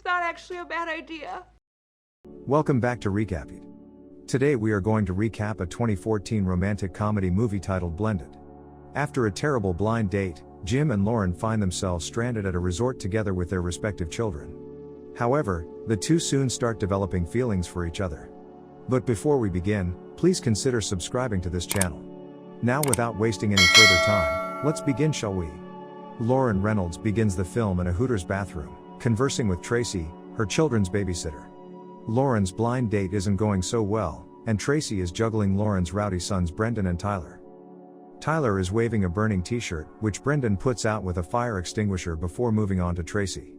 it's not actually a bad idea. Welcome back to Recap It. Today we are going to recap a 2014 romantic comedy movie titled Blended. After a terrible blind date, Jim and Lauren find themselves stranded at a resort together with their respective children. However, the two soon start developing feelings for each other. But before we begin, please consider subscribing to this channel. Now without wasting any further time, let's begin, shall we? Lauren Reynolds begins the film in a Hooters bathroom, conversing with Tracy, her children's babysitter. Lauren's blind date isn't going so well, and Tracy is juggling Lauren's rowdy sons Brendan and Tyler. Tyler is waving a burning t-shirt, which Brendan puts out with a fire extinguisher before moving on to Tracy.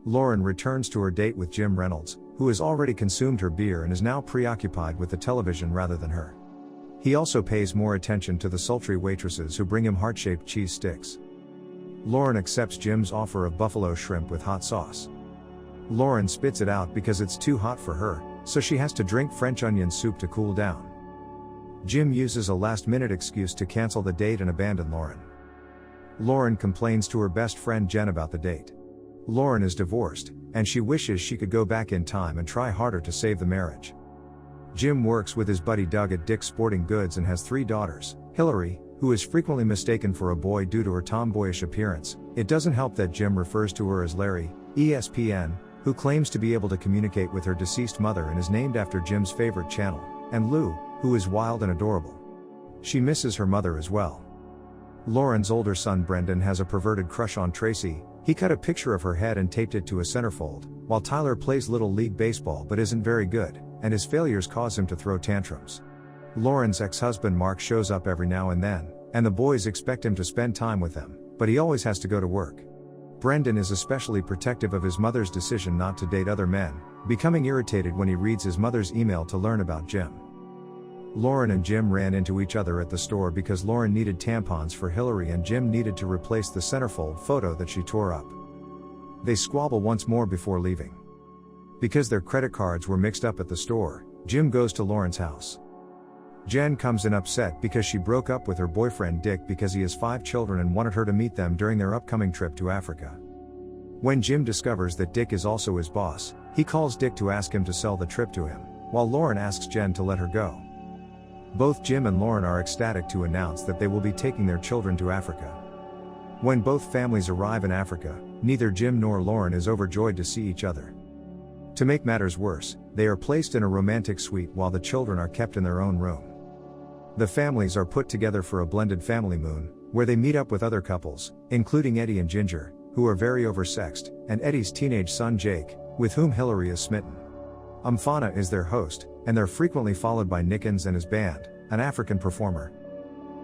Lauren returns to her date with Jim Reynolds, who has already consumed her beer and is now preoccupied with the television rather than her. He also pays more attention to the sultry waitresses who bring him heart-shaped cheese sticks. Lauren accepts Jim's offer of buffalo shrimp with hot sauce. Lauren spits it out because it's too hot for her, so she has to drink French onion soup to cool down. Jim uses a last-minute excuse to cancel the date and abandon Lauren. Lauren complains to her best friend Jen about the date. Lauren is divorced, and she wishes she could go back in time and try harder to save the marriage. Jim works with his buddy Doug at Dick's Sporting Goods and has 3 daughters, Hillary, who is frequently mistaken for a boy due to her tomboyish appearance. It doesn't help that Jim refers to her as Larry, ESPN, who claims to be able to communicate with her deceased mother and is named after Jim's favorite channel, and Lou, who is wild and adorable. She misses her mother as well. Lauren's older son Brendan has a perverted crush on Tracy. He cut a picture of her head and taped it to a centerfold, while Tyler plays Little League Baseball but isn't very good, and his failures cause him to throw tantrums. Lauren's ex-husband Mark shows up every now and then, and the boys expect him to spend time with them, but he always has to go to work. Brendan is especially protective of his mother's decision not to date other men, becoming irritated when he reads his mother's email to learn about Jim. Lauren and Jim ran into each other at the store because Lauren needed tampons for Hillary and Jim needed to replace the centerfold photo that she tore up. They squabble once more before leaving. Because their credit cards were mixed up at the store, Jim goes to Lauren's house. Jen comes in upset because she broke up with her boyfriend Dick because he has 5 children and wanted her to meet them during their upcoming trip to Africa. When Jim discovers that Dick is also his boss, he calls Dick to ask him to sell the trip to him, while Lauren asks Jen to let her go. Both Jim and Lauren are ecstatic to announce that they will be taking their children to Africa. When both families arrive in Africa, neither Jim nor Lauren is overjoyed to see each other. To make matters worse, they are placed in a romantic suite while the children are kept in their own room. The families are put together for a blended family moon, where they meet up with other couples, including Eddie and Ginger, who are very oversexed, and Eddie's teenage son Jake, with whom Hillary is smitten. Umfana is their host, and they're frequently followed by Nickens and his band, an African performer.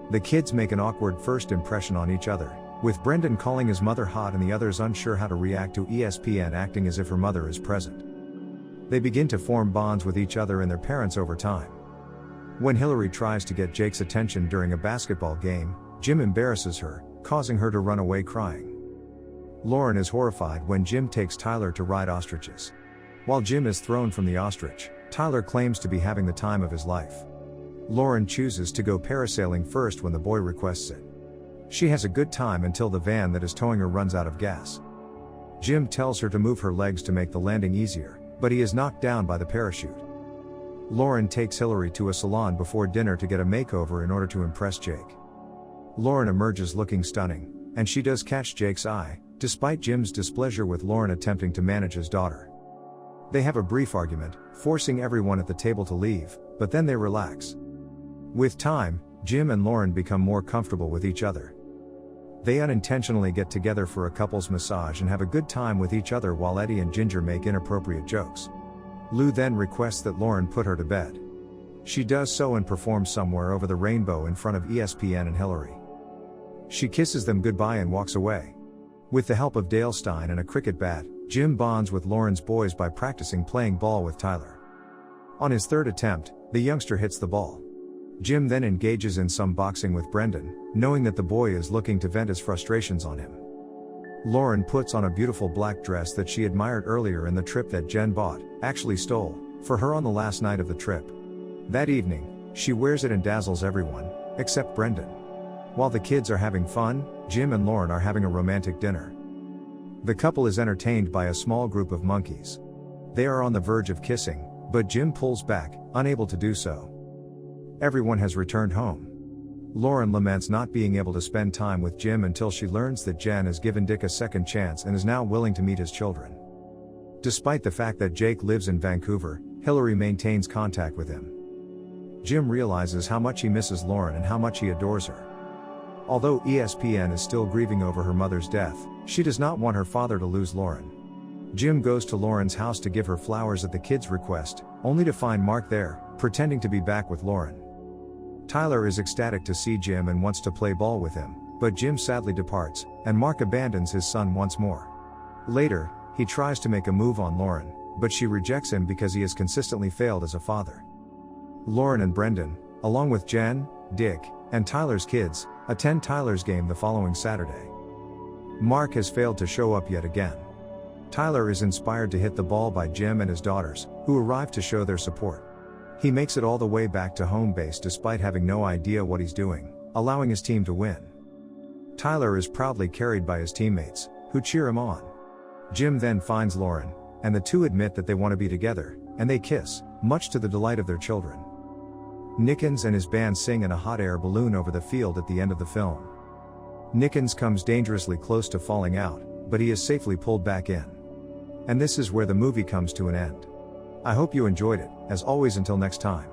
The kids make an awkward first impression on each other, with Brendan calling his mother hot and the others unsure how to react to ESPN acting as if her mother is present. They begin to form bonds with each other and their parents over time. When Hillary tries to get Jake's attention during a basketball game, Jim embarrasses her, causing her to run away crying. Lauren is horrified when Jim takes Tyler to ride ostriches. While Jim is thrown from the ostrich, Tyler claims to be having the time of his life. Lauren chooses to go parasailing first when the boy requests it. She has a good time until the van that is towing her runs out of gas. Jim tells her to move her legs to make the landing easier, but he is knocked down by the parachute. Lauren takes Hillary to a salon before dinner to get a makeover in order to impress Jake. Lauren emerges looking stunning, and she does catch Jake's eye, despite Jim's displeasure with Lauren attempting to manage his daughter. They have a brief argument, forcing everyone at the table to leave, but then they relax. With time, Jim and Lauren become more comfortable with each other. They unintentionally get together for a couple's massage and have a good time with each other while Eddie and Ginger make inappropriate jokes. Lou then requests that Lauren put her to bed. She does so and performs Somewhere Over the Rainbow in front of ESPN and Hillary. She kisses them goodbye and walks away. With the help of Dale Stein and a cricket bat, Jim bonds with Lauren's boys by practicing playing ball with Tyler. On his 3rd attempt, the youngster hits the ball. Jim then engages in some boxing with Brendan, knowing that the boy is looking to vent his frustrations on him. Lauren puts on a beautiful black dress that she admired earlier in the trip that Jen actually stole, for her on the last night of the trip. That evening, she wears it and dazzles everyone, except Brendan. While the kids are having fun, Jim and Lauren are having a romantic dinner. The couple is entertained by a small group of monkeys. They are on the verge of kissing, but Jim pulls back, unable to do so. Everyone has returned home. Lauren laments not being able to spend time with Jim until she learns that Jen has given Dick a second chance and is now willing to meet his children. Despite the fact that Jake lives in Vancouver, Hillary maintains contact with him. Jim realizes how much he misses Lauren and how much he adores her. Although ESPN is still grieving over her mother's death, she does not want her father to lose Lauren. Jim goes to Lauren's house to give her flowers at the kids' request, only to find Mark there, pretending to be back with Lauren. Tyler is ecstatic to see Jim and wants to play ball with him, but Jim sadly departs, and Mark abandons his son once more. Later, he tries to make a move on Lauren, but she rejects him because he has consistently failed as a father. Lauren and Brendan, along with Jen, Dick, and Tyler's kids, attend Tyler's game the following Saturday. Mark has failed to show up yet again. Tyler is inspired to hit the ball by Jim and his daughters, who arrive to show their support. He makes it all the way back to home base despite having no idea what he's doing, allowing his team to win. Tyler is proudly carried by his teammates, who cheer him on. Jim then finds Lauren, and the two admit that they want to be together, and they kiss, much to the delight of their children. Nickens and his band sing in a hot air balloon over the field at the end of the film. Nickens comes dangerously close to falling out, but he is safely pulled back in. And this is where the movie comes to an end. I hope you enjoyed it. As always, until next time.